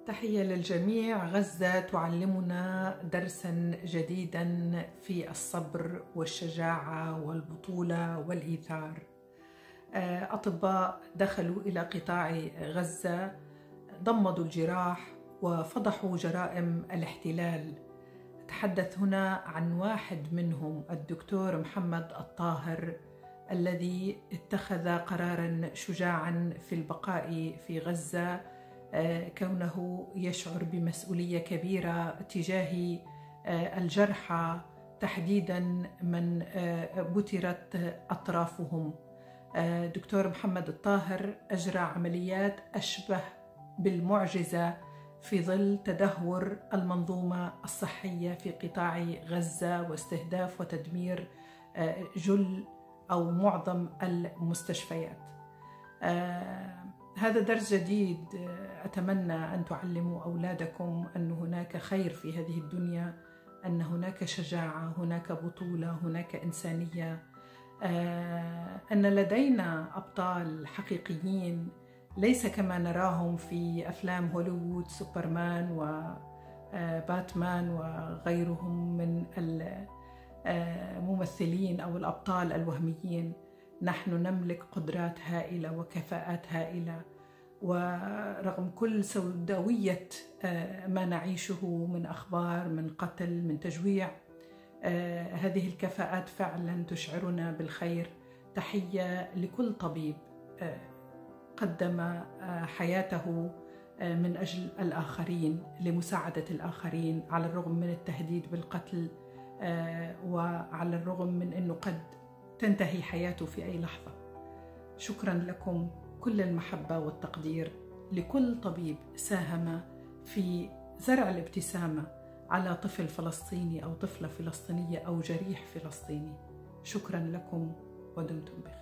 تحية للجميع. غزة تعلمنا درسا جديدا في الصبر والشجاعة والبطولة والإيثار. أطباء دخلوا إلى قطاع غزة، ضمدوا الجراح وفضحوا جرائم الاحتلال. أتحدث هنا عن واحد منهم، الدكتور محمد الطاهر، الذي اتخذ قراراً شجاعاً في البقاء في غزة، كونه يشعر بمسؤولية كبيرة تجاه الجرحى، تحديداً من بترت أطرافهم. دكتور محمد الطاهر أجرى عمليات أشبه بالمعجزة في ظل تدهور المنظومة الصحية في قطاع غزة واستهداف وتدمير جل أو معظم المستشفيات. هذا درس جديد أتمنى أن تعلموا أولادكم أن هناك خير في هذه الدنيا، أن هناك شجاعة، هناك بطولة، هناك إنسانية، أن لدينا أبطال حقيقيين ليس كما نراهم في أفلام هوليوود، سوبرمان وباتمان وغيرهم من الممثلين أو الأبطال الوهميين. نحن نملك قدرات هائلة وكفاءات هائلة، ورغم كل سوداوية ما نعيشه من أخبار، من قتل، من تجويع، هذه الكفاءات فعلا تشعرنا بالخير. تحية لكل طبيب قدم حياته من أجل الآخرين، لمساعدة الآخرين، على الرغم من التهديد بالقتل، وعلى الرغم من أنه قد تنتهي حياته في أي لحظة. شكرا لكم، كل المحبة والتقدير لكل طبيب ساهم في زرع الابتسامة على طفل فلسطيني أو طفلة فلسطينية أو جريح فلسطيني. شكرا لكم ودمتم بخير.